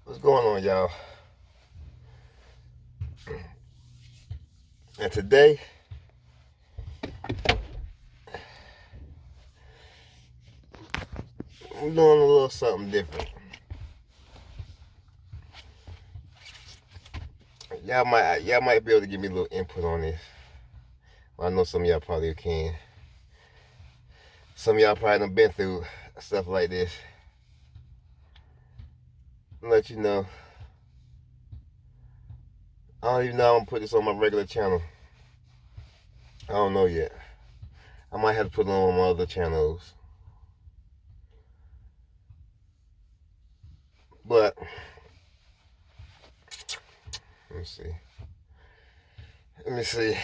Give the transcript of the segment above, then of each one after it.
What's going on, y'all? And today, I'm doing a little something different. Y'all might be able to give me a little input on this. Well, I know some of y'all probably can. Some of y'all probably done been through stuff like this. I'll let you know. I don't even know I'm gonna put this on my regular channel. I don't know yet. I might have to put it on my other channels. But let me see. Let me see.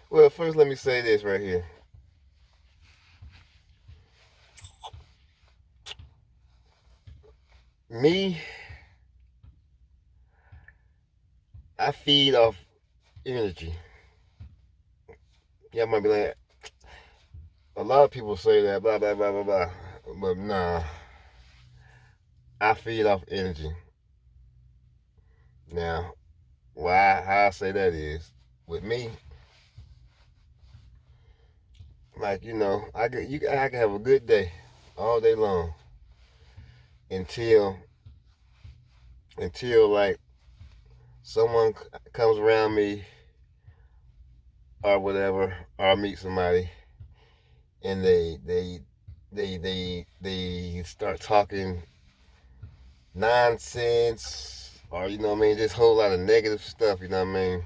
Well, first let me say this right here. Me, I feed off energy. Y'all might be like, a lot of people say that, blah, blah, blah, blah, blah. But nah, I feed off energy. Now, how I say that is, with me, like, I can have a good day all day long until like someone comes around me or whatever, or I meet somebody and they start talking nonsense, or you know what I mean, just a whole lot of negative stuff, you know what I mean,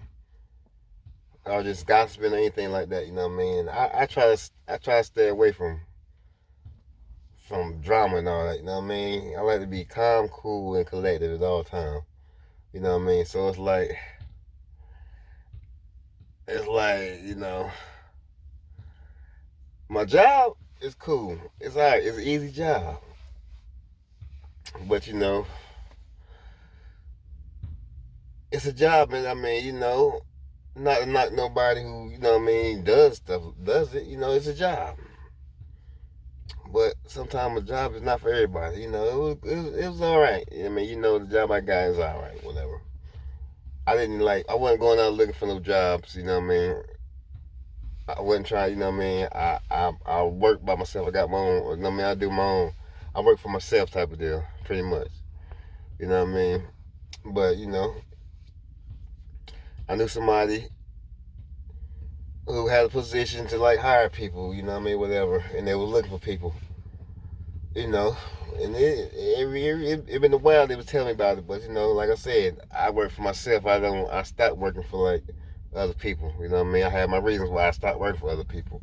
or just gossiping or anything like that, you know what I mean. I try to stay away from drama and all that, you know what I mean. I like to be calm, cool, and collected at all times, you know what I mean. So it's like my job is cool. It's alright. It's an easy job, but it's a job, and I mean, not nobody who what I mean does it. It's a job, but sometimes a job is not for everybody. It was all right. I mean, the job I got is all right. Whatever. I wasn't going out looking for no jobs. You know what I mean. I wasn't trying. You know what I mean. I work by myself. I got my own. You know what I mean. I do my own. I work for myself type of deal, pretty much. You know what I mean. But I knew somebody who had a position to like hire people, you know what I mean, whatever, and they were looking for people, you know, and it been a while they was telling me about it, but like I said, I work for myself. I stopped working for like other people, you know what I mean. I had my reasons why I stopped working for other people,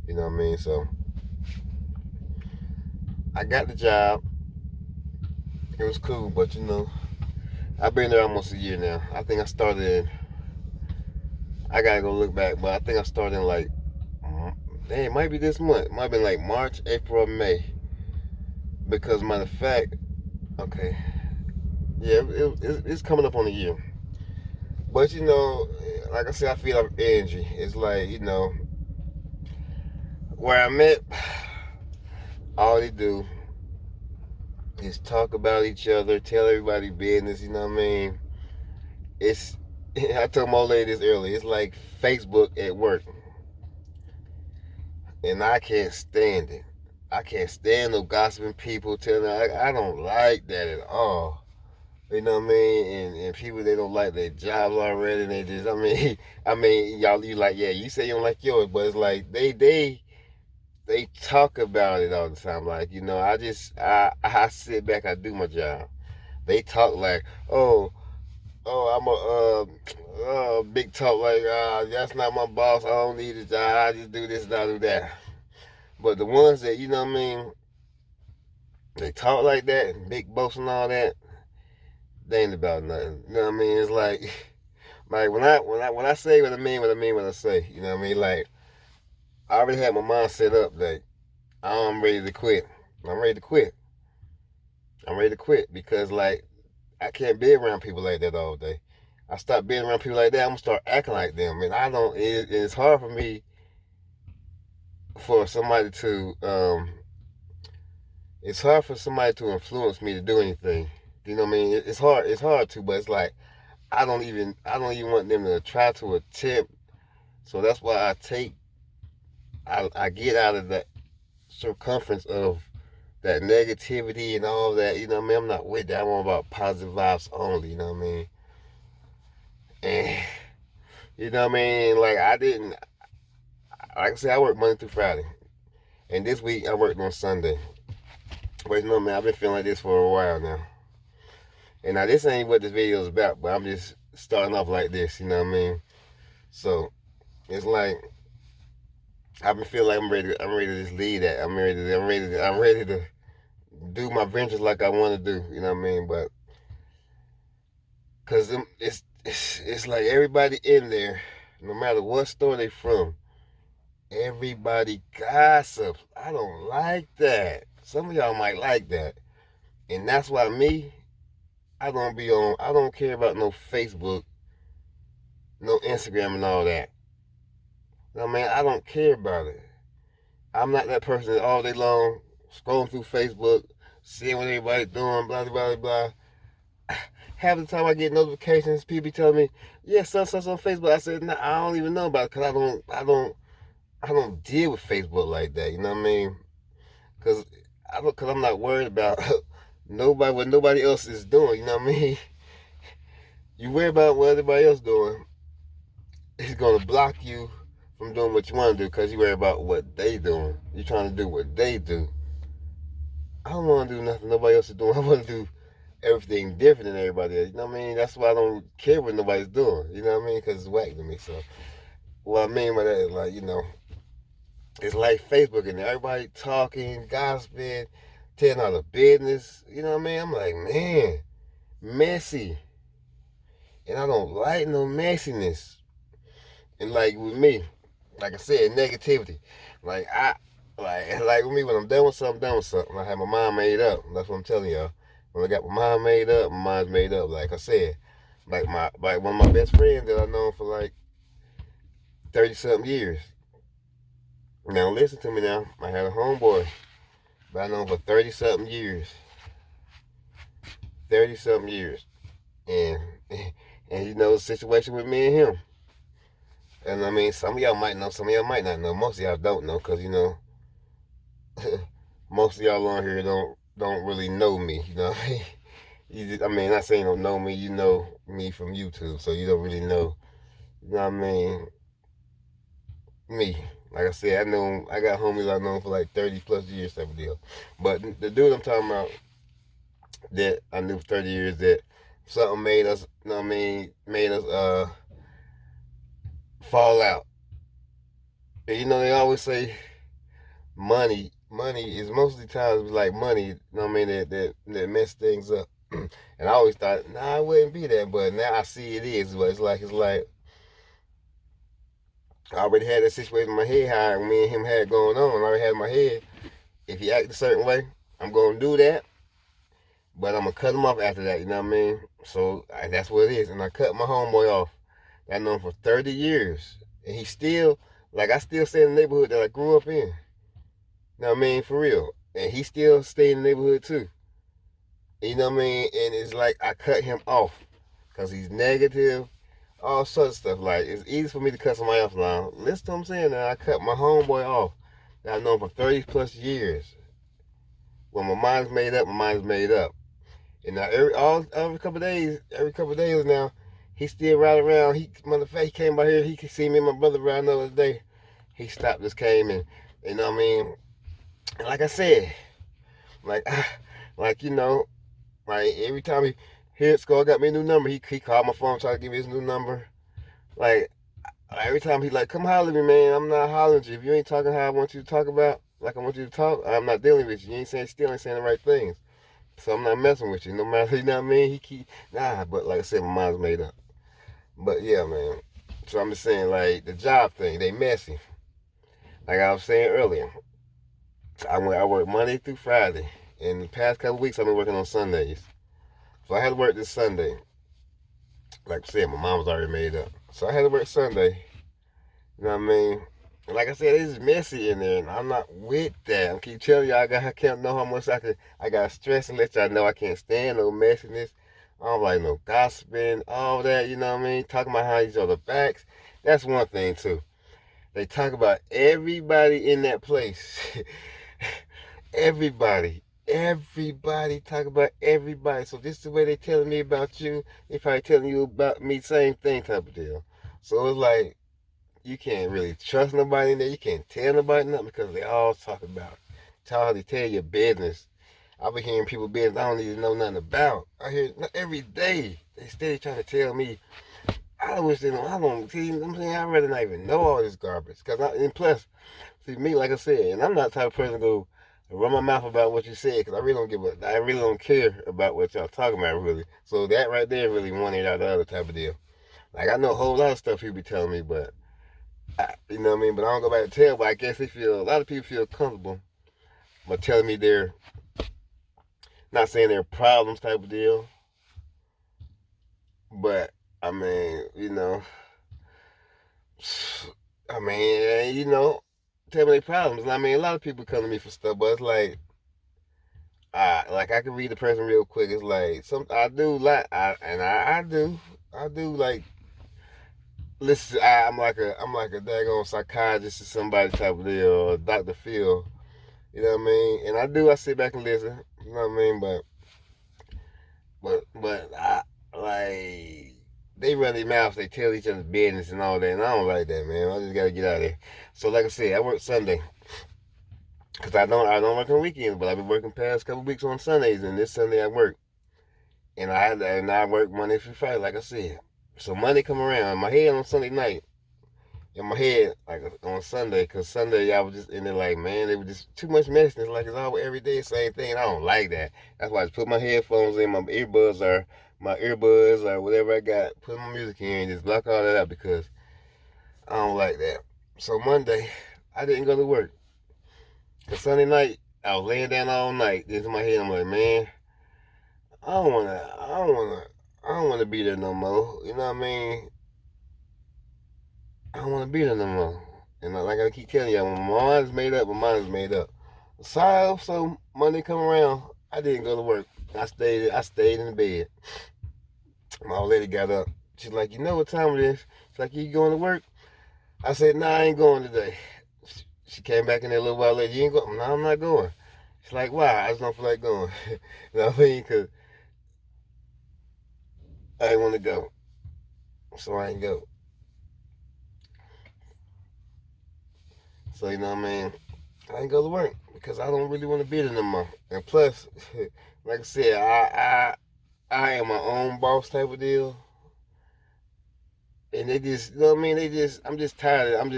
you know what I mean. So I got the job. It was cool, but I've been there almost a year now. I think I started in. I gotta go look back, but I think I started in like, dang, it might be this month. It might have been like March, April, or May. Because matter of fact, okay, yeah, it's coming up on a year. But like I said, I feel like energy. It's like where I'm at, all they do is talk about each other, tell everybody business. You know what I mean? It's I told my old lady this earlier. It's like Facebook at work, and I can't stand it. I can't stand no gossiping people telling. I don't like that at all. You know what I mean? And people, they don't like their jobs already. And they just, y'all, you like, yeah, you say you don't like yours, but it's like they talk about it all the time. Like, I sit back, I do my job. They talk like, I'm a big talk like, that's not my boss. I don't need a job. I just do this and I do that. But the ones that, you know what I mean, they talk like that, and big boast and all that, they ain't about nothing. You know what I mean? It's like when I say what I mean, what I mean, what I say. You know what I mean? Like, I already had my mind set up that I'm ready to quit. I'm ready to quit. I'm ready to quit because like I can't be around people like that all day. I start being around people like that, I'm gonna start acting like them, and I don't. It's hard for me for somebody to. It's hard for somebody to influence me to do anything. You know what I mean? It's hard to, but it's like I don't even want them to try to attempt. So that's why I get out of that circumference of that negativity and all that. You know what I mean? I'm not with that. I'm all about positive vibes only. You know what I mean? And you know what I mean? Like like I said, I work Monday through Friday, and this week I worked on Sunday. But you know, man, I've been feeling like this for a while now. And now this ain't what this video is about, but I'm just starting off like this. You know what I mean? So it's like I've been feeling like I'm ready to just lead that. I'm ready to do my ventures like I want to do. You know what I mean? But because it's like everybody in there, no matter what store they from, everybody gossips. I don't like that. Some of y'all might like that, and that's why me, I don't care about no Facebook, no Instagram, and all that. You know what I mean? I don't care about it. I'm not that person that all day long scrolling through Facebook, seeing what everybody's doing, blah blah blah blah. Half the time I get notifications, people telling me, "Yeah, such on Facebook." I said, "Nah, I don't even know about it because I don't deal with Facebook like that." You know what I mean? Because I'm not worried about what nobody else is doing. You know what I mean? You worry about what everybody else doing, it's gonna block you from doing what you want to do because you worry about what they doing. You're trying to do what they do. I don't want to do nothing nobody else is doing. I want to do everything different than everybody else. You know what I mean? That's why I don't care what nobody's doing. You know what I mean? Because it's whack to me. So what I mean by that is like, it's like Facebook and everybody talking, gossiping, telling all the business. You know what I mean? I'm like, man, messy. And I don't like no messiness. And like with me, like I said, negativity. Like like with me when I'm done with something, I'm done with something. I have my mind made up. That's what I'm telling y'all. When I got my mind made up, my mind's made up. Like I said, like one of my best friends that I've known for like 30 something years. Now listen to me now. I had a homeboy that I known for 30 something years. 30 something years. And and the situation with me and him. And I mean, some of y'all might know, some of y'all might not know. Most of y'all don't know, cause most of y'all on here don't really know me. You know what I mean? I mean, not saying you don't know me. You know me from YouTube, so you don't really know. You know what I mean? Me. Like I said, I got homies I've known for like 30 plus years, type of deal. But the dude I'm talking about that I knew for 30 years, that something made us. You know what I mean? Made us fall out. And they always say money is mostly times like money, that mess things up. And I always thought, nah, it wouldn't be that, but now I see it is. But it's like I already had that situation in my head how me and him had going on. I already had in my head, if he act a certain way, I'm gonna do that, but I'm gonna cut him off after that. You know what I mean? So that's what it is. And I cut my homeboy off. I know him for 30 years, and he still, like, I still stay in the neighborhood that I grew up in. You know what I mean? For real. And he still stay in the neighborhood too. You know what I mean? And it's like I cut him off because he's negative, all sorts of stuff. Like, it's easy for me to cut somebody off now. Listen to what I'm saying now. I cut my homeboy off that I've known for 30 plus years. When my mind's made up, my mind's made up. And now every couple of days now, he still ride around. He came by here. He could see me and my brother riding the other day. He stopped, just came, and you know what I mean. And like I said, like like like every time he hit score, got me a new number. He called my phone, tried to give me his new number. Like every time he like, come holler at me, man. I'm not hollering at you. If you ain't talking how I want you to talk about, like I want you to talk, I'm not dealing with you. You still ain't saying the right things. So I'm not messing with you. No matter, you know what I mean? But like I said, my mind's made up. But yeah, man. So I'm just saying, like, the job thing, they messy. Like I was saying earlier, I work Monday through Friday. In the past couple of weeks, I've been working on Sundays. So I had to work this Sunday. Like I said, my mom was already made up. So I had to work Sunday. You know what I mean? And like I said, it's messy in there, and I'm not with that. I keep telling y'all, I can't know how much I got stress and let y'all know I can't stand no messiness. I don't like no gossiping, all that, you know what I mean? Talking about how each other backs. That's one thing, too. They talk about everybody in that place. Everybody. Everybody talk about everybody. So this is the way they telling me about you. They probably telling you about me, same thing type of deal. So it's like, you can't really trust nobody in there. You can't tell nobody nothing because they all talk about it. They tell your business. I be hearing people business I don't even know nothing about. I hear every day. They steady trying to tell me. I wish they don't. I don't. See, I'm saying I'd rather not even know all this garbage. And plus, see me, like I said, and I'm not the type of person to go run my mouth about what you said because I really don't I really don't care about what y'all talking about really. So that right there really one out of the other type of deal. Like I know a whole lot of stuff he be telling me, but you know what I mean? But I don't go back to tell, but I guess a lot of people feel comfortable but telling me they're not saying they're problems type of deal. But, I mean, I mean, tell me their problems. I mean, a lot of people come to me for stuff, but it's like I can read the person real quick. It's like, I do like, I do like, listen, I'm like a daggone psychiatrist or somebody type of deal, or Dr. Phil. You know what I mean? And I sit back and listen. You know what I mean? But I like they run their mouths, they tell each other business and all that, and I don't like that, man. I just gotta get out of there. So like I said, I work Sunday because I don't work on weekends, but I've been working past couple weeks on Sundays, and this Sunday I work, and I work Monday through Friday, like I said. So Monday come around, my head on Sunday night. In my head, like on Sunday, because Sunday I was just in there like, man, it was just too much messiness. Like it's all every day, same thing. And I don't like that. That's why I just put my headphones in, my earbuds or whatever I got, put my music in, and just block all that out because I don't like that. So Monday, I didn't go to work. Cause Sunday night, I was laying down all night. Into my head, I'm like, man, I don't wanna be there no more. You know what I mean? I don't want to be there no more. And like I keep telling you, my mind's made up. My mind's made up. So Monday come around, I didn't go to work. I stayed in the bed. My old lady got up. She's like, you know what time it is? She's like, you going to work? I said, nah, I ain't going today. She came back in there a little while later. You ain't going? No, I'm not going. She's like, why? I just don't feel like going. You know what I mean? Because I didn't want to go. So I ain't go. So, you know what I mean? I ain't go to work because I don't really want to be there no more. And plus, like I said, I am my own boss type of deal. And they just, you know what I mean? I'm just tired of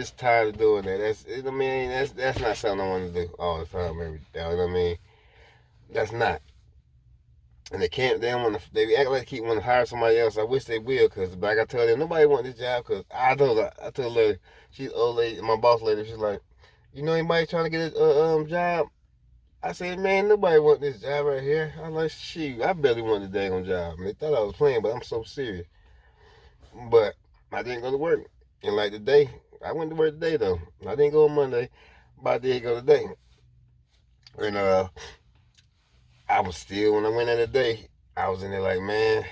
doing that. You know what I mean? That's not something I want to do all the time, every day. You know what I mean? That's not. And they don't want to, they act like they keep wanting to hire somebody else. I wish they will, because like I told them, nobody want this job, because I told her, she's old lady, my boss lady, she's like, you know anybody trying to get a job? I said, man, nobody want this job right here. I'm like, shoot, I barely want the daggone job. And they thought I was playing, but I'm so serious. But I didn't go to work. And like today, I went to work today though. I didn't go on Monday, but I did go today. And I was still, when I went in today, I was in there like, man,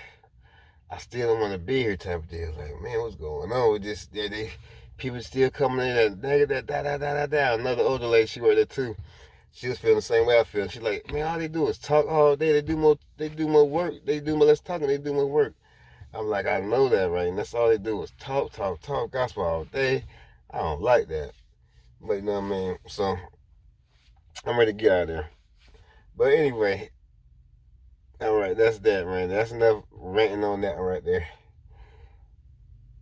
I still don't want to be here type of deal. Like, man, what's going on with this? People still coming in and negative, da. Another older lady, she worked there too. She was feeling the same way I feel. She's like, man, all they do is talk all day. They do more work. They do more less talking. They do more work. I'm like, I know that, right? And that's all they do is talk, gospel all day. I don't like that. But you know what I mean? So I'm ready to get out of there. But anyway, all right, that's that, man. That's enough ranting on that right there.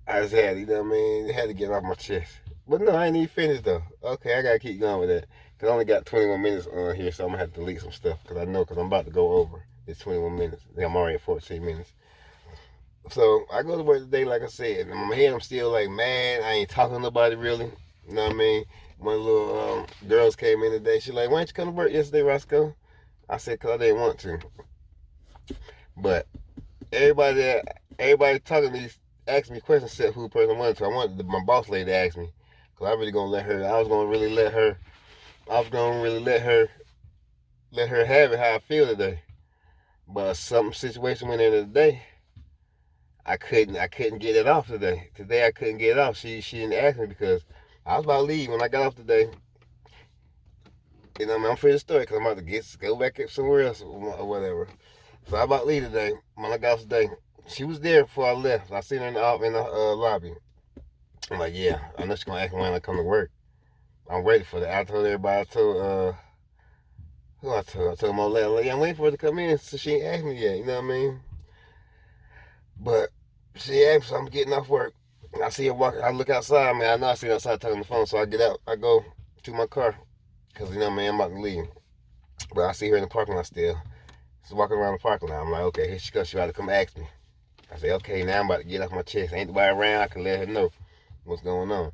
I just had, you know what I mean? Had to get it off my chest. But no, I ain't even finished though. Okay, I gotta keep going with that. Cause I only got 21 minutes on here, so I'm gonna have to delete some stuff. Cause I know, cause I'm about to go over. It's 21 minutes. I'm already at 14 minutes. So I go to work today, like I said. In my head, I'm still like mad. I ain't talking to nobody really. You know what I mean? One of the little girls came in today. She's like, why didn't you come to work yesterday, Roscoe? I said, cause I didn't want to. But everybody talking to me asked me questions except who the person wanted to. I wanted my boss lady to ask me Cause I really gonna let her. I was gonna really let her. I was gonna really let her have it how I feel today. But some situation went in today. I couldn't get it off today. Today I couldn't get it off. She didn't ask me because I was about to leave when I got off today. You know, I'm free to story because I'm about to go back up somewhere else or whatever. So I about to leave today. When I got off today, she was there before I left. I seen her in the lobby. I'm like, yeah, I know she's gonna ask me when I come to work. I'm ready for that. I told everybody. I told who I told? I told my lady, I'm waiting for her to come in, so she ain't asked me yet. You know what I mean? But she asked me, so I'm getting off work. I see her walking. I look outside. Man, I know I see her outside talking on the phone. So I get out. I go to my car because you know, man, I'm about to leave. But I see her in the parking lot still. She's walking around the parking lot. I'm like, okay, here she comes. She about to come ask me. I say, okay, now I'm about to get off my chest. Ain't nobody around. I can let her know what's going on.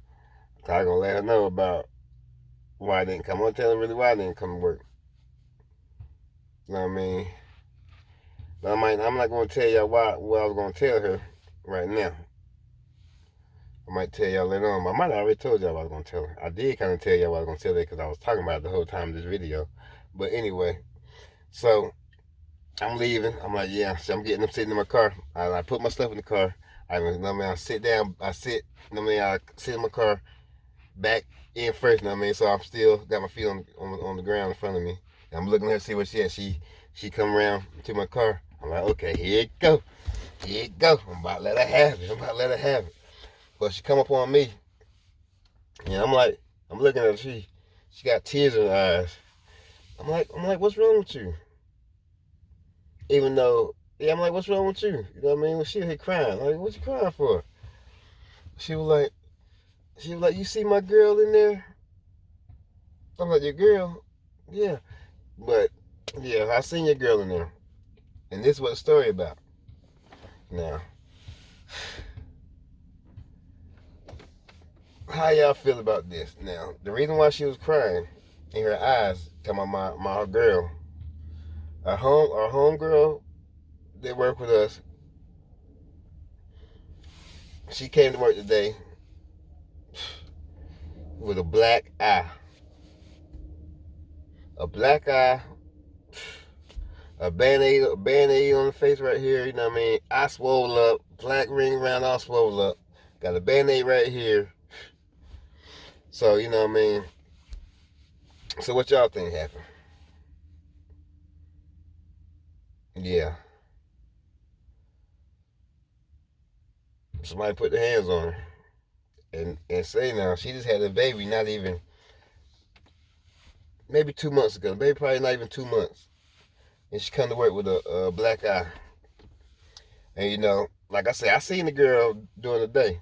So I gonna let her know about why I didn't come. I'm gonna tell her really why I didn't come to work. You know what I mean? But I'm not gonna tell y'all what I was gonna tell her right now. I might tell y'all later on. I might have already told y'all what I was gonna tell her. I did kind of tell y'all what I was gonna tell her because I was talking about it the whole time of this video. But anyway, so I'm leaving. I'm like, yeah. So I'm sitting in my car. I put my stuff in the car. I sit down. I sit in my car, back in first. You know what I mean? So I'm still got my feet on the ground in front of me. And I'm looking at her to see where she at. She come around to my car. I'm like, okay, here it go. Here it go. I'm about to let her have it. But she come up on me. And I'm looking at her. She got tears in her eyes. I'm like, what's wrong with you? Even though, yeah, I'm like, what's wrong with you? You know what I mean? Well, she was here crying. Like, what you crying for? She was like, you see my girl in there? I'm like, your girl? Yeah. But, yeah, I seen your girl in there. And this is what the story about. Now, how y'all feel about this? Now, the reason why she was crying in her eyes, talking about my girl, our home girl that worked with us, she came to work today with a black eye. A black eye, a band-aid on the face right here, you know what I mean? Eye swole up, black ring around, all swole up. Got a band-aid right here. So, you know what I mean? So what y'all think happened? Yeah. Somebody put their hands on her. And say now, she just had a baby, not even, maybe 2 months ago. Maybe probably not even 2 months. And she come to work with a black eye. And you know, like I said, I seen the girl during the day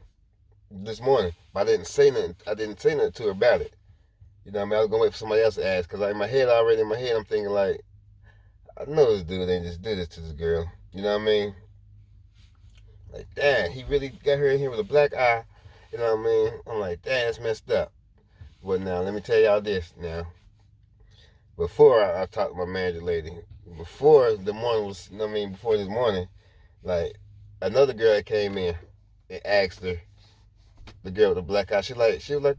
this morning, but I didn't say nothing to her about it. You know what I mean? I was gonna wait for somebody else to ask, because like in my head, I'm thinking like, I know this dude ain't just do this to this girl. You know what I mean? Like, damn, he really got her in here with a black eye. You know what I mean? I'm like, damn, that's messed up. But now, let me tell y'all this now. Before I talked to my manager lady, before the morning was, you know what I mean, before this morning, like, another girl came in and asked her, the girl with the black eye, she was like,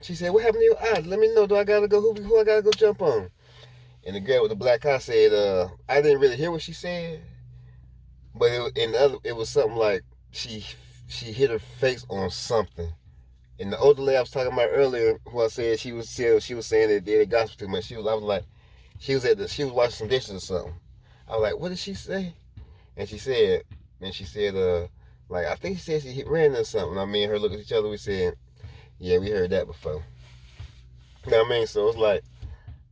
she said, what happened to your eye? Let me know. Do I gotta go? Who I gotta go jump on? And the girl with the black eye said, I didn't really hear what she said, but it was something like she hit her face on something. And the older lady I was talking about earlier, who I said she was saying that they did gospel too much. I was like, she was washing some dishes or something. I was like, what did she say? And she said, like, I think she said she ran or something. I mean, her look at each other. We said, yeah, we heard that before. You know what I mean? So it's like,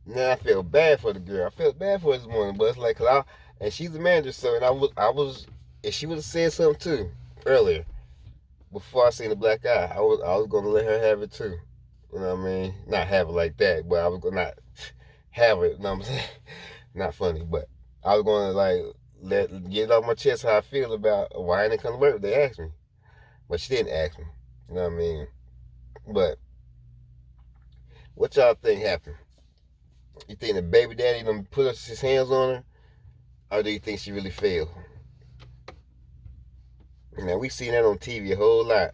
now I feel bad for the girl. I felt bad for her this morning, but it's like, and she's the manager, so, and I was, if she would have said something too earlier, before I seen the black eye, I was gonna let her have it too. You know what I mean? Not have it like that, but I was gonna not have it. You know what I'm saying? Not funny, but I was gonna like get it off my chest how I feel about why I didn't come to work. They asked me, but she didn't ask me. You know what I mean? But what y'all think happened? You think the baby daddy done put his hands on her, or do you think she really failed? Now we seen that on TV a whole lot.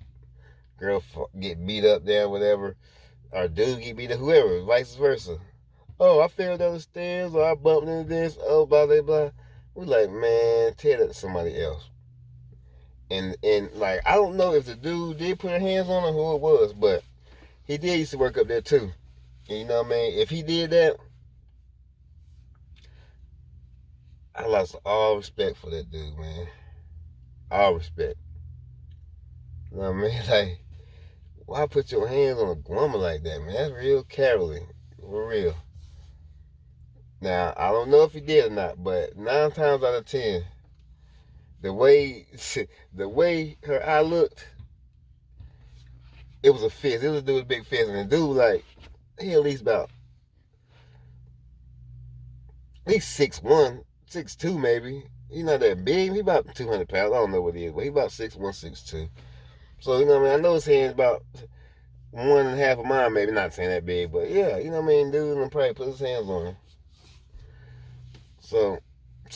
girl get beat up there, whatever, or dude get beat up, whoever, vice versa. Oh, I fell down the stairs, or I bumped into this, oh, blah, blah, blah. We like, man, tell that to somebody else. And like, I don't know if the dude did put her hands on her, who it was, but he did used to work up there too. And you know what I mean? If he did that, I lost all respect for that dude, man. All respect. You know what I mean? Like, why put your hands on a woman like that, man? That's real cowardly. For real. Now, I don't know if he did or not, but 9 times out of 10, the way the way her eye looked, it was a fist. It was a dude with a big fist. And the dude, like, he at least about, at least 6'1", 6'2", maybe. He's not that big. He about 200 pounds. I don't know what he is, but he about 6'1", 6'2". So, you know what I mean? I know his hand's about 1.5 of mine, maybe. Not saying that big, but yeah, you know what I mean? Dude probably put his hands on him. So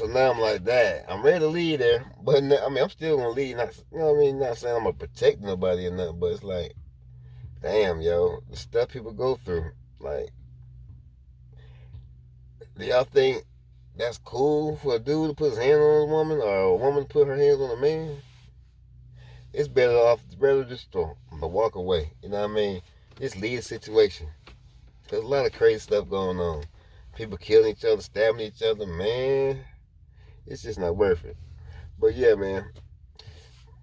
now I'm like, that. I'm ready to leave there, but I mean, I'm still gonna leave. Not, you know what I mean? Not saying I'm gonna protect nobody or nothing, but it's like, damn, yo, the stuff people go through. Like, do y'all think that's cool for a dude to put his hand on a woman, or a woman to put her hands on a man? It's better just to walk away. You know what I mean? Just leave the situation. There's a lot of crazy stuff going on. People killing each other, stabbing each other, man. It's just not worth it. But yeah, man,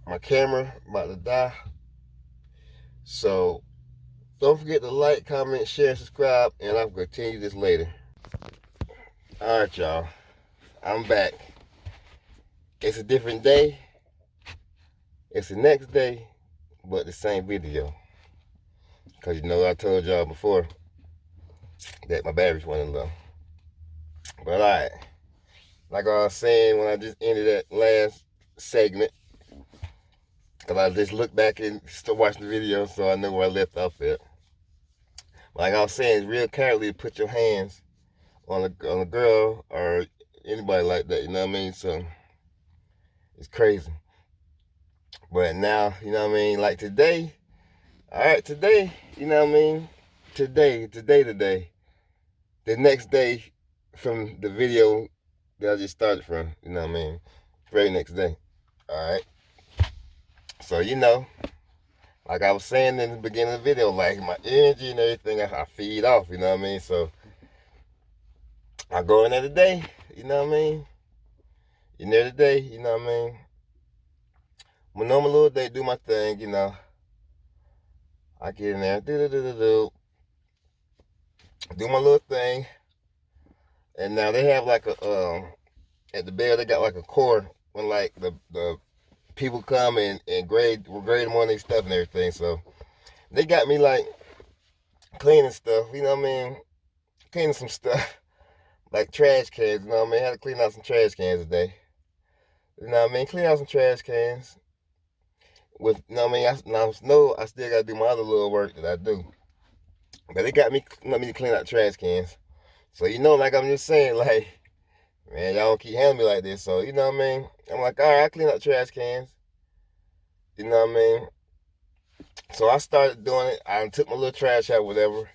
my camera about to die. So don't forget to like, comment, share, subscribe, and I'll continue this later. All right, y'all. I'm back. It's a different day. It's the next day, but the same video. Because you know I told y'all before that my battery's running low. But alright. Like I was saying when I just ended that last segment, because I just looked back and still watching the video, so I know where I left off at. Like I was saying, it's real cowardly to put your hands on a girl or anybody like that, you know what I mean? So it's crazy. But now, you know what I mean? Like today, alright, today, you know what I mean? Today, the next day from the video that I just started from, you know what I mean? Very next day. Alright. So, you know, like I was saying in the beginning of the video, like my energy and everything, I feed off, you know what I mean? So, I go in there today, you know what I mean? In there today, you know what I mean? My normal little day, do my thing, you know. I get in there, do my little thing. And now they have like a, at the bell, they got like a core when like the people come and grade them on their stuff and everything. So they got me like cleaning stuff, you know what I mean? Cleaning some stuff, like trash cans, you know what I mean? I had to clean out some trash cans today. You know what I mean? Clean out some trash cans. With, you know what I mean? I still got to do my other little work that I do. But they got me, you know, me to clean out trash cans. So, you know, like I'm just saying, like, man, y'all don't keep handling me like this. So, you know what I mean? I'm like, all right, I clean out trash cans. You know what I mean? So I started doing it. I took my little trash out, whatever. You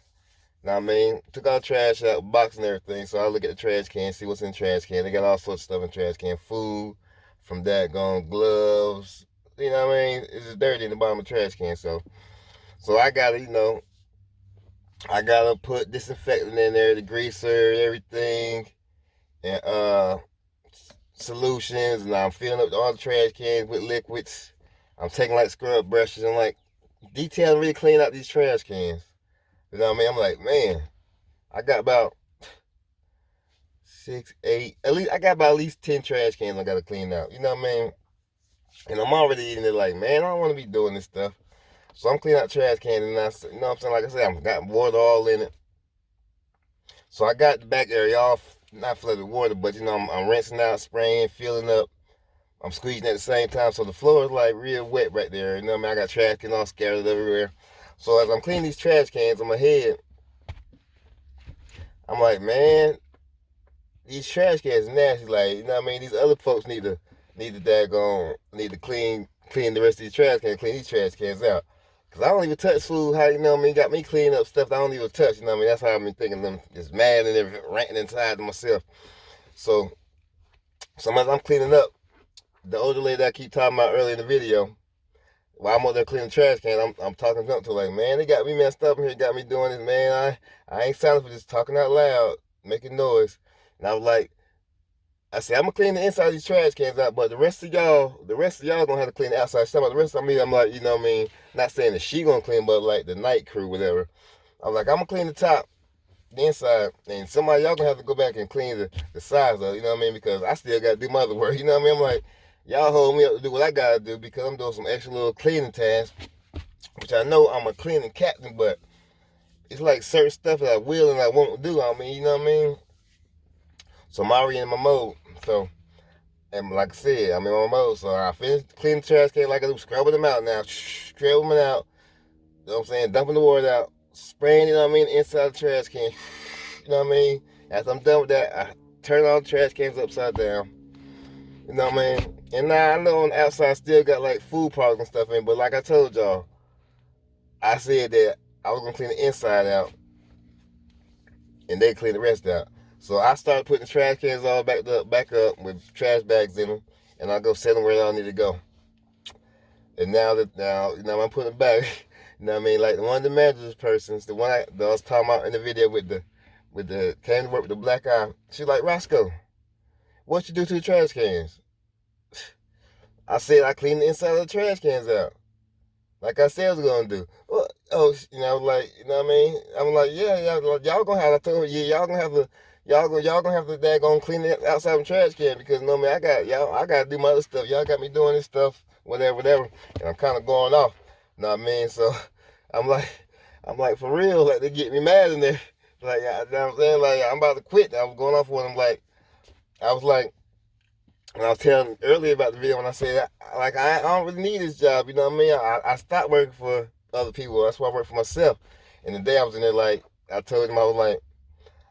know what I mean? Took all the trash out, box and everything. So I look at the trash can, see what's in the trash can. They got all sorts of stuff in the trash can. Food, from that gone, gloves. You know what I mean? It's just dirty in the bottom of the trash can. So I gotta, you know, I gotta put disinfectant in there, the greaser, everything, and solutions, and I'm filling up all the trash cans with liquids. I'm taking like scrub brushes and like detailing, really clean out these trash cans. You know what I mean? I'm like, man, I got about 6, 8, I got about at least 10 trash cans I gotta clean out. You know what I mean? And I'm already eating it like, man, I don't want to be doing this stuff. So I'm cleaning out trash cans, and you know what I'm saying? Like I said, I've got water all in it. So I got the back area all not flooded with water, but you know, I'm rinsing out, spraying, filling up. I'm squeezing at the same time, so the floor is like real wet right there. You know what I mean? I got trash cans all scattered everywhere. So as I'm cleaning these trash cans in my head, I'm like, man, these trash cans are nasty. Like, you know what I mean? These other folks need to clean the rest of these trash cans, clean these trash cans out. Cause I don't even touch food. How you know what I mean? Got me cleaning up stuff that I don't even touch. You know what I mean? That's how I've been thinking. Them just mad and everything, ranting inside to myself. So sometimes I'm cleaning up. The older lady that I keep talking about earlier in the video, while I'm out there cleaning trash cans, I'm talking junk to her like, man, they got me messed up in here, got me doing this, man. I ain't signing for just talking out loud, making noise. And I was like, I said, I'm gonna clean the inside of these trash cans out, but the rest of y'all gonna have to clean the outside stuff. The rest of me, I'm like, you know what I mean? Not saying that she gonna clean, but like the night crew, whatever. I'm like, I'm gonna clean the top, the inside, and somebody y'all gonna have to go back and clean the sides of it, you know what I mean? Because I still gotta do my other work, you know what I mean? I'm like, y'all hold me up to do what I gotta do because I'm doing some extra little cleaning tasks, which I know I'm a cleaning captain, but it's like certain stuff that I will and I won't do. I mean, you know what I mean? So I'm already in my mode. So, and like I said, I'm in my mode. So I finished cleaning the trash can like I do, scrubbing them out now, scrubbing them out. You know what I'm saying? Dumping the water out, spraying, you know what I mean, inside the trash can. You know what I mean? After I'm done with that, I turn all the trash cans upside down. You know what I mean? And now I know on the outside I still got like food products and stuff in, but like I told y'all, I said that I was gonna clean the inside out and they clean the rest out. So I started putting the trash cans all back up with trash bags in them, and I go set them where they all need to go. And now you know I'm putting it back. You know what I mean? Like one of the managers persons, the one that I was talking about in the video with the came to work with the black eye. She's like, Roscoe, what you do to the trash cans? I said I cleaned the inside of the trash cans out. Like I said I was gonna do. Well, oh, you know, like, you know what I mean? I'm like, yeah, y'all gonna have to, y'all gonna have to, y'all gonna have to daggone clean the outside of the trash can because, you know what I mean, I gotta do my other stuff. Y'all got me doing this stuff, whatever. And I'm kind of going off. You know what I mean? So I'm like, for real, like they get me mad in there. Like, you know what I'm saying? Like, I'm about to quit. I was going off with them. Like, I was like, and I was telling earlier about the video when I said, like, I don't really need this job. You know what I mean? I stopped working for other people. That's why I work for myself. And the day I was in there, like, I told him, I was like,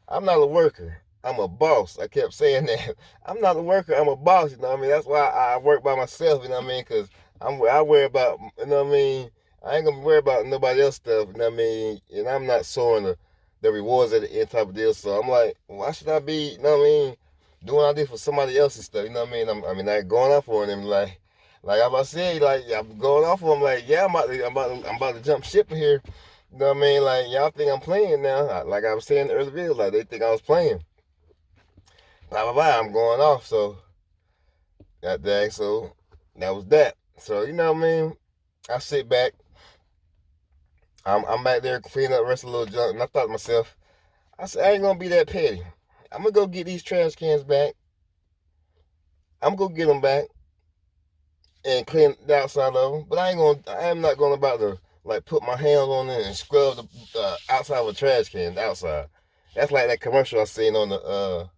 I'm not a worker. I'm a boss. I kept saying that. I'm not a worker. I'm a boss. You know what I mean? That's why I work by myself. You know what I mean? Because I worry about, you know what I mean? I ain't going to worry about nobody else stuff. You know what I mean? And I'm not soaring the rewards at the end type of deal. So I'm like, why should I be, you know what I mean, doing all this for somebody else's stuff? You know what I mean? I mean, like going off on them, like I'm about to say, like I'm going off on them, like yeah, I'm about to jump ship in here. You know what I mean? Like y'all think I'm playing now? Like I was saying in the early video, like they think I was playing. Blah blah blah. I'm going off. So that day, so that was that. So you know what I mean? I sit back. I'm back there cleaning up the rest of the little junk, and I thought to myself, I said I ain't gonna be that petty. I'm gonna go get these trash cans back. I'm gonna go get them back and clean the outside of them. But I am not going about to like put my hands on it and scrub the outside of a trash can, the outside. That's like that commercial I seen on the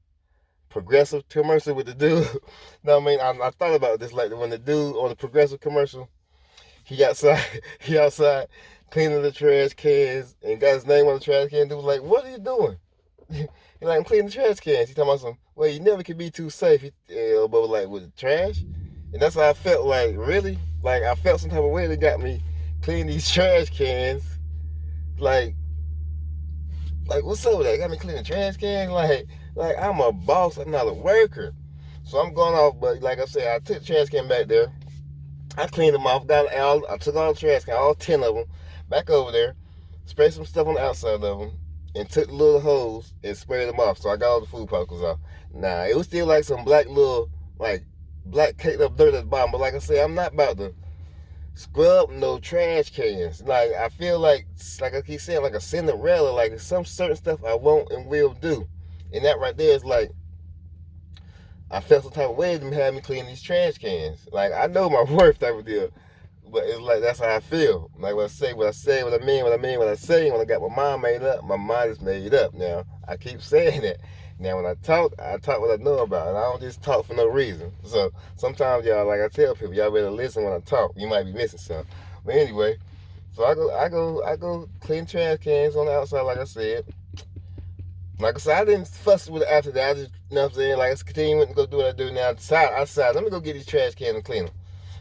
Progressive commercial with the dude. No, I mean, I thought about this, like when the dude on the Progressive commercial, he outside, he outside cleaning the trash cans and got his name on the trash can. Dude was like, "What are you doing?" He like, "I'm cleaning the trash cans." He talking about some, well, you never can be too safe. But like with the trash, and that's how I felt. Like really, like I felt some type of way that got me cleaning these trash cans. Like what's up with that? Got me cleaning trash cans. Like I'm a boss. I'm not a worker. So I'm going off. But like I said, I took the trash can back there. I cleaned them off. I took all the trash can, all 10 of them, back over there. Sprayed some stuff on the outside of them, and took the little hose and sprayed them off. So I got all the food particles off. Now it was still like some black caked up dirt at the bottom. But like I said, I'm not about to scrub no trash cans. Like I feel like I keep saying, like a Cinderella. Like some certain stuff I won't and will do, and that right there is like I felt some type of way to have me clean these trash cans. Like I know my worth type of deal, but it's like that's how I feel. Like what I say, what I mean, what I say. When I got my mind made up, my mind is made up. Now I keep saying that. Now when I talk what I know about, and I don't just talk for no reason. So sometimes y'all, like I tell people, y'all better listen when I talk. You might be missing something. But anyway, so I go clean trash cans on the outside, like I said. Like I said, I didn't fuss with it after that. I just, you know what I'm saying? Like, I continue to go do what I do now. Outside, let me go get these trash cans and clean them.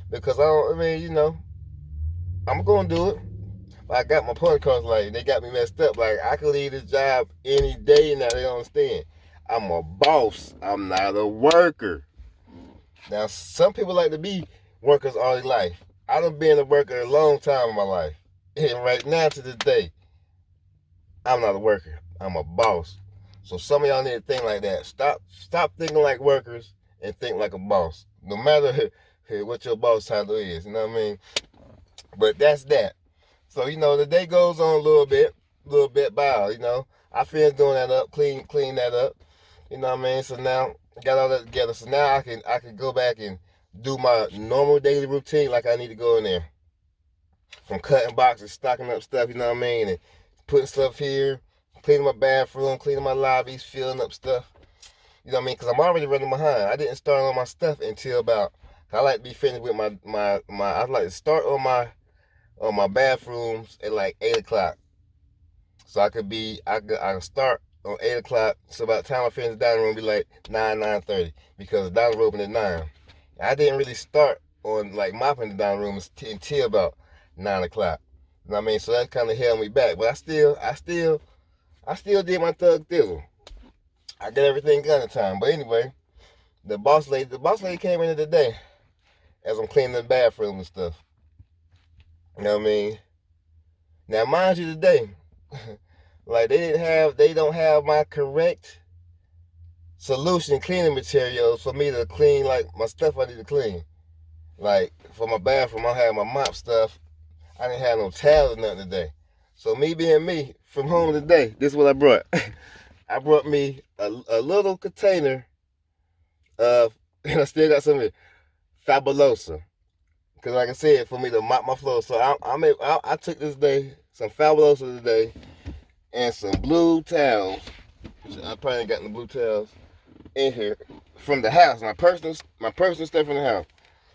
Because I mean, you know, I'm going to do it. I got my point across. Like, they got me messed up. Like, I could leave this job any day now. They don't understand. I'm a boss. I'm not a worker. Now, some people like to be workers all their life. I done been a worker a long time in my life. And right now to this day, I'm not a worker. I'm a boss. So some of y'all need to think like that. Stop thinking like workers and think like a boss. No matter what your boss title is. You know what I mean? But that's that. So, the day goes on a little bit by, I finish doing that up, clean that up. You know what I mean? So now I got all that together. So now I can go back and do my normal daily routine like I need to go in there. From cutting boxes, stocking up stuff, you know what I mean? And putting stuff here, cleaning my bathroom, cleaning my lobbies, filling up stuff. You know what I mean? Because I'm already running behind. I didn't start on my stuff until I like to be finished with I like to start on my bathrooms at like 8 o'clock. So I can start on 8 o'clock. So by the time I finish the dining room, it'll be like 9:30 because the dining room open at 9. I didn't really start on like mopping the dining room until about 9 o'clock. You know what I mean? So that kind of held me back. But I still did my thug thizzle. I got everything done in time. But anyway, the boss lady came in today as I'm cleaning the bathroom and stuff. You know what I mean? Now, mind you, today, like they don't have my correct solution cleaning materials for me to clean like my stuff I need to clean. Like for my bathroom, I have my mop stuff. I didn't have no towels or nothing today. So me being me, from home today, this is what I brought. I brought me a little container of, and I still got some of it, Fabulosa. Because like I said, for me to mop my floor. So I took this day, some Fabulosa today, and some blue towels. I probably ain't got the blue towels in here from the house. My personal stuff from the house.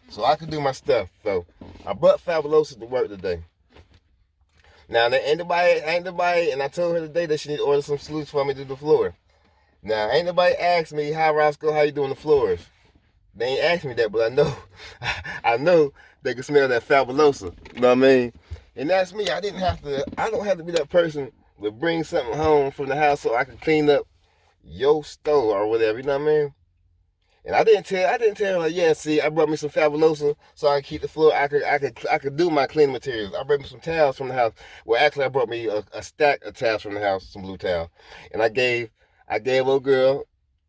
So I could do my stuff. So I brought Fabulosa to work today. Now, ain't nobody, and I told her today that she need to order some solutions for me to do the floor. Now, ain't nobody asked me, hi Roscoe, how you doing the floors? They ain't asked me that, but I know they can smell that Fabulosa. You know what I mean? And that's me. I don't have to be that person to bring something home from the house so I can clean up your store or whatever, you know what I mean? And I didn't tell her, like, yeah, see, I brought me some Fabulosa so I can keep the floor. I could do my cleaning materials. I brought me some towels from the house. Well, actually, I brought me a stack of towels from the house, some blue towels. And I gave a little girl,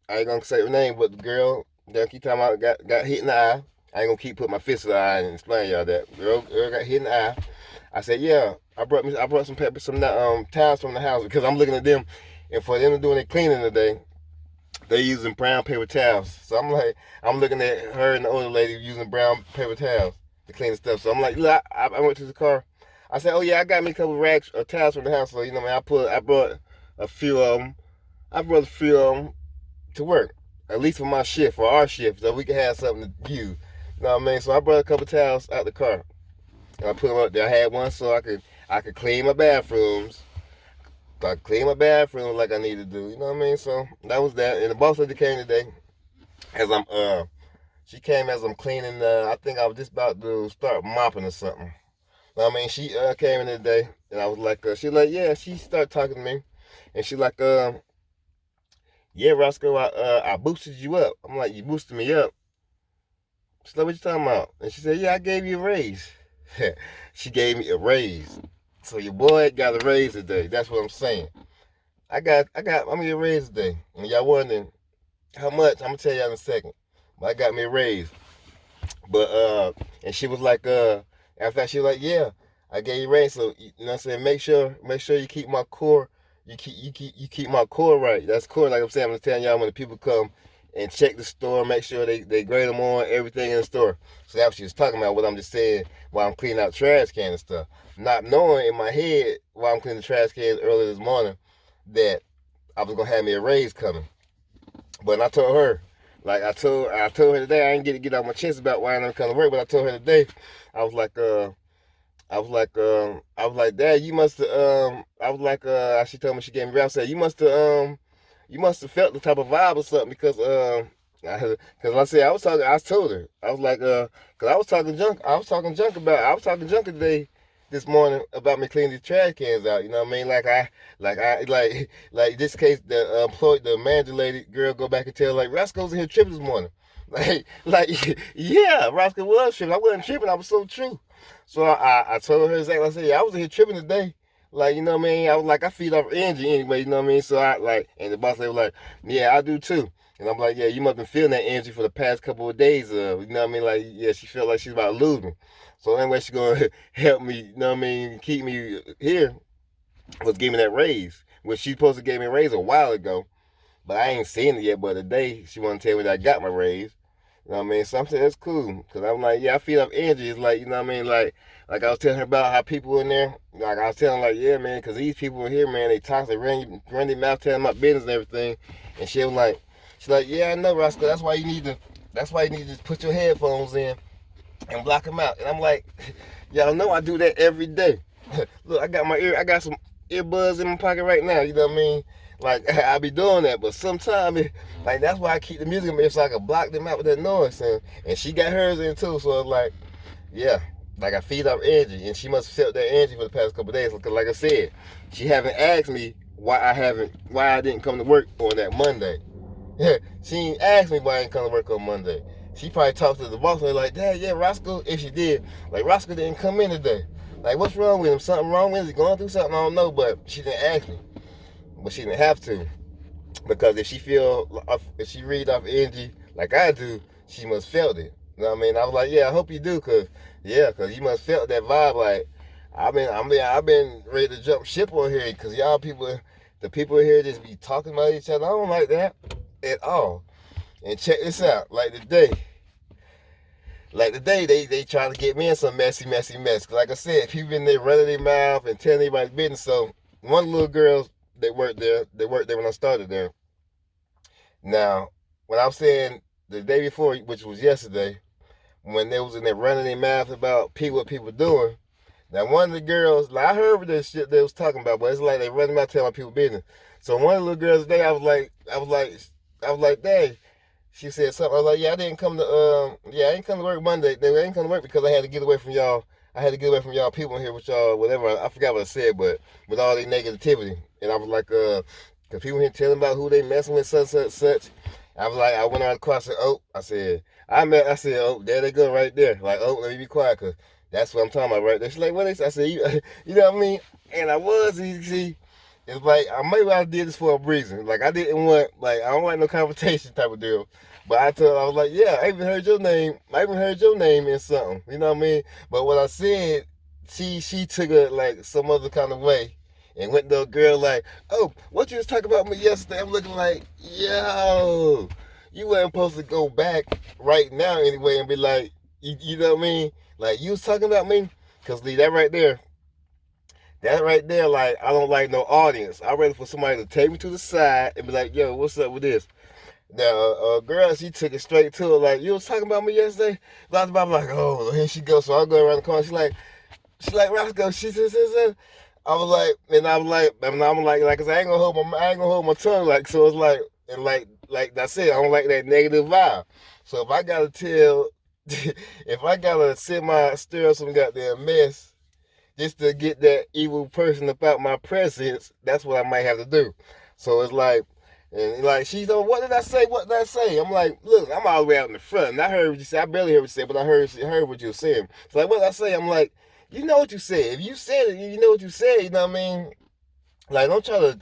I ain't gonna say her name, but the girl that keep talking about got hit in the eye. I ain't gonna keep putting my fist in the eye and explain y'all that. Girl got hit in the eye. I said, yeah, I brought some towels from the house because I'm looking at them, and for them to do their cleaning today, they're using brown paper towels. So I'm looking at her and the older lady using brown paper towels to clean the stuff. So I'm like, look, I went to the car. I said, oh yeah, I got me a couple of rags of towels from the house. So you know, man, I brought a few of them. I brought a few of them to work, at least for my shift, for our shift, so we can have something to use. You know what I mean? So I brought a couple of towels out the car, and I put them up there. I had one so I could clean my bathrooms. So I clean my bathroom like I need to do. You know what I mean? So that was that. And the boss lady came today she came as I'm cleaning. I think I was just about to start mopping or something. You know what I mean? She came in today, and I was like, she like, yeah. She started talking to me, and she like, yeah, Roscoe, I boosted you up. I'm like, you boosted me up? She's like, what you talking about? And she said, yeah, I gave you a raise. She gave me a raise. So your boy got a raise today. That's what I'm saying. I'm gonna get a raise today. And y'all wondering how much? I'm gonna tell y'all in a second. But I got me a raise. But and she was like, after that she was like, yeah, I gave you a raise. So you know what I'm saying, make sure you keep my core. You keep my core right. That's core. Like I'm saying, I'm just telling y'all when the people come and check the store, make sure they grade them on everything in the store. So that's what she was talking about. What I'm just saying while I'm cleaning out trash can and stuff, not knowing in my head while I'm cleaning the trash cans early this morning that I was gonna have me a raise coming. But I told her, like I told her today, I didn't get off my chest about why I never come to work. But I told her today, I was like, Dad, you must have, she told me she gave me rap, said, you must have felt the type of vibe or something because, because I said, I told her, I was like, because I was talking junk today this morning about me cleaning these trash cans out. You know what I mean? Like this case, the manager lady girl go back and tell like Roscoe's in here tripping this morning. Yeah, Roscoe was tripping. I wasn't tripping. I was so true. So I told her exactly. I said, yeah, I was in here tripping today. Like, you know what I mean? I was like, I feed off energy anyway, you know what I mean? So I like, and the boss lady was like, yeah, I do too. And I'm like, yeah, you must have been feeling that energy for the past couple of days. You know what I mean? Like, yeah, she felt like she's about to lose me. So anyway, she's gonna help me, you know what I mean, keep me here was give me that raise. Which she supposed to give me a raise a while ago. But I ain't seen it yet. But today she wanna tell me that I got my raise. You know what I mean? So I'm saying that's cool. Cause I'm like, yeah, I feed off energy. It's like, you know what I mean? Like I was telling her about how people in there, like I was telling her, like, yeah, man, cause these people in here, man, they talk, they run their mouth telling my business and everything. And she's like, yeah, I know, Roscoe, that's why you need to just put your headphones in and block them out. And I'm like, y'all know I do that every day. Look, I got some earbuds in my pocket right now. You know what I mean? Like I be doing that, but sometimes like that's why I keep the music in so I can block them out with that noise. And she got hers in too, so it's like, yeah, like I feed off energy, and she must have felt that energy for the past couple of days. Because like I said, she haven't asked me why I didn't come to work on that Monday. She ain't asked me why I didn't come to work on Monday. She probably talked to the boss and like, Dad, yeah, Roscoe, if she did, like Roscoe didn't come in today. Like, what's wrong with him? Something wrong with him? Is he going through something? I don't know, but she didn't ask me. But she didn't have to. Because if she read off energy like I do, she must felt it. You know what I mean? I was like, yeah, I hope you do, cause you must felt that vibe. Like, I've been ready to jump ship on here, cause y'all people, the people here just be talking about each other. I don't like that at all. And check this out, like today, they trying to get me in some messy mess. Like I said, people in there running their mouth and telling everybody's business. So one little girl, they worked there when I started there. Now, when I'm saying the day before, which was yesterday, when they was in there running their mouth about what people doing, now one of the girls, like I heard this shit they was talking about, but it's like they running out telling people business. So one of the little girls today, I was like, dang. She said something. I was like, yeah, I didn't come to work Monday. I didn't come to work because I had to get away from y'all. I had to get away from y'all people in here with y'all, whatever. I forgot what I said, but with all their negativity. And I was like, because people here telling about who they messing with, such. I was like, I went around across and I said, oh, there they go right there. Like, oh, let me be quiet, because that's what I'm talking about right there. She's like, what they say? I said, you know what I mean? And I was, you see, it's like, maybe I did this for a reason. Like, I didn't want, like, I don't like no confrontation type of deal. But I was like, yeah, I even heard your name. I even heard your name in something. You know what I mean? But what I said, she took it like some other kind of way and went to a girl like, oh, what you was talking about me yesterday? I'm looking like, yo, you wasn't supposed to go back right now anyway and be like, you know what I mean? Like, you was talking about me? Because that right there, like, I don't like no audience. I'm ready for somebody to take me to the side and be like, yo, what's up with this? Now, girl, she took it straight to her, like, you was talking about me yesterday? Blah, blah, blah. I'm like, oh, here she goes. So I go around the corner. She's like, Roscoe, she says, I was like, cause I ain't gonna hold my tongue, like, so it's like, and like I said, I don't like that negative vibe. So if I gotta if I gotta stir up some goddamn mess just to get that evil person about my presence, that's what I might have to do. So it's like, and like she's like, what did I say? What did I say? I'm like, look, I'm all the way out in the front. And I heard what you said. I barely heard what you said, but I heard what you were saying. It's like, what did I say? I'm like, you know what you said. If you said it, you know what you said. You know what I mean? Like, don't try to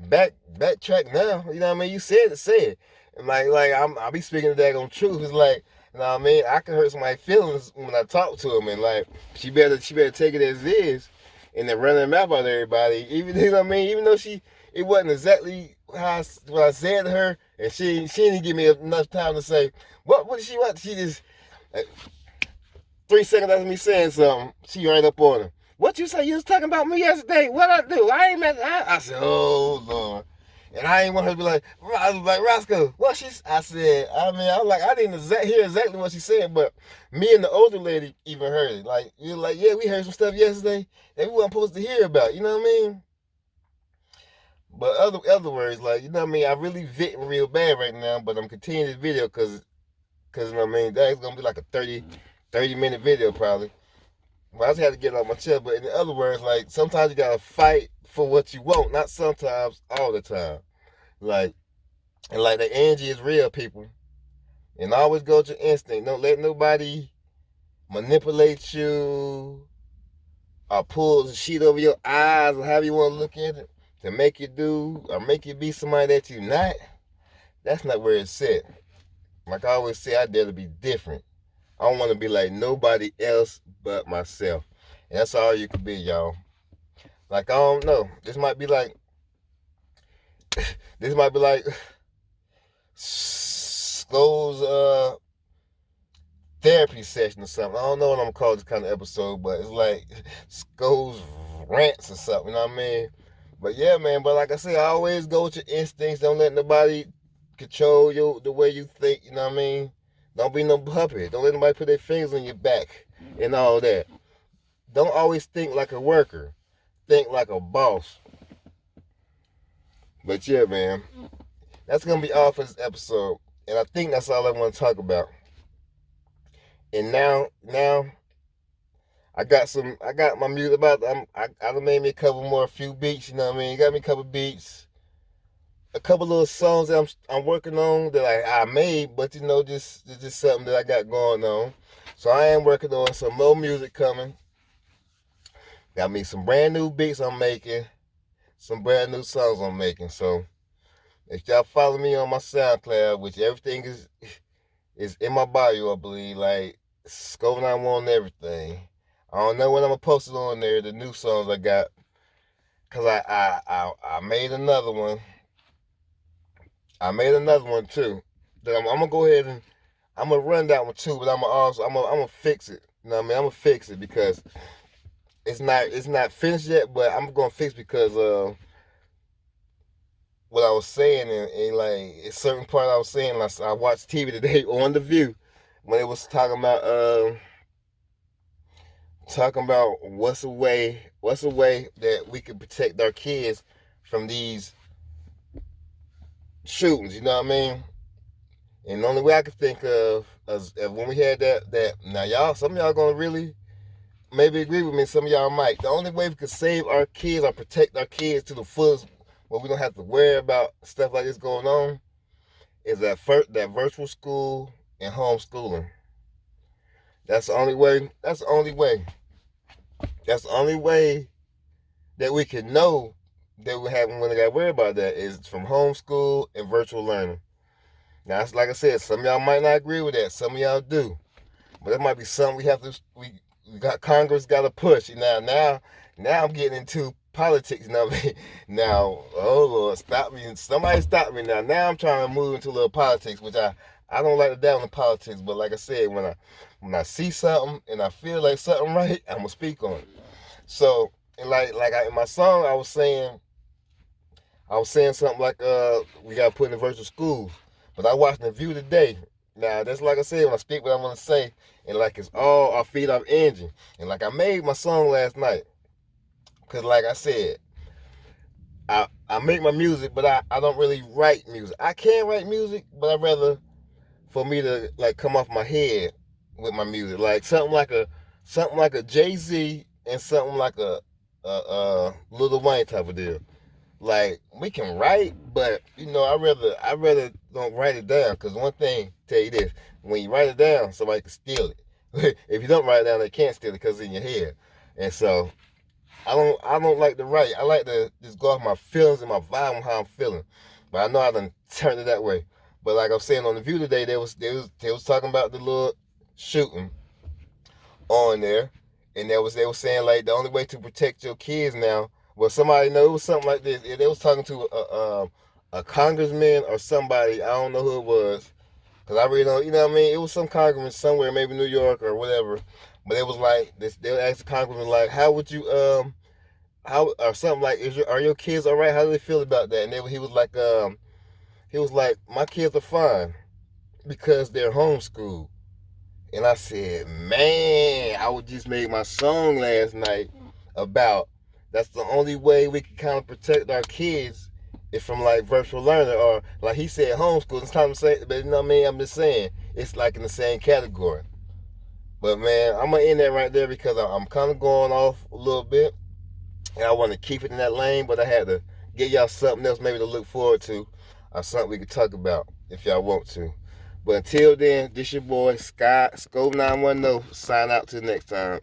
backtrack now. You know what I mean? You said it, say it. And I'll be speaking the daggone truth. It's like, you know what I mean? I can hurt somebody's feelings when I talk to them, and like she better take it as is, and then run their mouth about everybody. Even you know what I mean? Even though it wasn't exactly what I said to her, and she didn't give me enough time to say what did she want. She just 3 seconds after me saying something, she right up on her. What you say? You was talking about me yesterday. What I do? I ain't met. I said, oh Lord. And I ain't want her to be like, I was like, Roscoe, what I said, I mean, I was like, I didn't hear exactly what she said, but me and the older lady even heard it. Like, you're like, yeah, we heard some stuff yesterday that we weren't supposed to hear about. You know what I mean? But other words, like, you know what I mean? I really venting real bad right now, but I'm continuing this video because you know what I mean? That's going to be like a 30-minute video probably. Well, I just had to get it off my chest. But in other words, like sometimes you gotta fight for what you want, not sometimes, all the time. Like and like the Angie is real, people. And always go with your instinct. Don't let nobody manipulate you or pull the sheet over your eyes or however you want to look at it to make you do or make you be somebody that you're not. That's not where it's at. Like I always say, I dare to be different. I don't want to be like nobody else but myself. And that's all you can be, y'all. Like I don't know. This might be like Skull's therapy session or something. I don't know what I'm gonna call this kind of episode, but it's like Skull's rants or something, you know what I mean? But yeah, man, but like I say, I always go with your instincts. Don't let nobody control you the way you think, you know what I mean? Don't be no puppet. Don't let nobody put their fingers on your back and all that. Don't always think like a worker. Think like a boss. But yeah, man, that's gonna be all for this episode. And I think that's all I want to talk about. And now I got my music about. I done made me a few beats. You know what I mean? Got me a couple beats, a couple little songs that I'm working on that I made, but you know, just something that I got going on. So I am working on some more music coming. Got me some brand new beats I'm making, some brand new songs I'm making. So if y'all follow me on my SoundCloud, which everything is in my bio, I believe, like Scope 91 and everything. I don't know when I'm gonna post it on there, the new songs I got, cause I made another one. I made another one too. That I'm gonna go ahead and I'm gonna run that one too, but I'm gonna fix it. You know what I mean? I'm gonna fix it because it's not finished yet, but I'm gonna fix because what I was saying and like a certain part I was saying. I watched TV today on The View when it was talking about what's a way that we can protect our kids from these shootings. You know what I mean? And the only way I could think of is when we had that now y'all, some of y'all gonna really maybe agree with me, some of y'all might. The only way we could save our kids or protect our kids to the fullest, where we don't have to worry about stuff like this going on, is that virtual school and homeschooling. That's the only way. That's the only way. That's the only way that we can know that we haven't really got to worry about that is from homeschool and virtual learning. Now, it's like I said, some of y'all might not agree with that. Some of y'all do. But that might be something we got Congress got to push. Now I'm getting into politics. You know what I mean? Now, oh Lord, stop me! Somebody stop me now. Now I'm trying to move into a little politics, which I don't like to dabble in politics. But like I said, when I see something and I feel like something right, I'm gonna speak on it. So, and in my song, I was saying something like we got to put in virtual schools. But I watched the View today. Now, that's like I said, when I speak what I want to say, and like it's all our feet off engine. And like I made my song last night. Because like I said, I make my music, but I don't really write music. I can write music, but I'd rather for me to like come off my head with my music. Like something like a Jay-Z and something like a Lil Wayne type of deal. Like we can write, but you know, I rather don't write it down because one thing, tell you this, when you write it down, somebody can steal it. If you don't write it down, they can't steal it because it's in your head. And so I don't like to write. I like to just go off my feelings and my vibe on how I'm feeling. But I know I done turned it that way. But like I was saying on the View today, they was talking about the little shooting on there, and they was saying like the only way to protect your kids now. Well, somebody know it was something like this. They was talking to a congressman or somebody. I don't know who it was, cause I really don't. You know what I mean? It was some congressman somewhere, maybe New York or whatever. But it was like this. They would ask the congressman like, "How would you how or something like are your kids all right? How do they feel about that?" And he was like, "My kids are fine because they're homeschooled." And I said, man, I would just make my song last night about that's the only way we can kind of protect our kids is from like virtual learning or like he said homeschool. It's time to say, but you know what I mean? I'm just saying it's like in the same category. But man, I'm gonna end that right there because I'm kind of going off a little bit, and I want to keep it in that lane. But I had to get y'all something else maybe to look forward to, or something we could talk about if y'all want to. But until then, this your boy Sky Scope 910. Sign out till next time.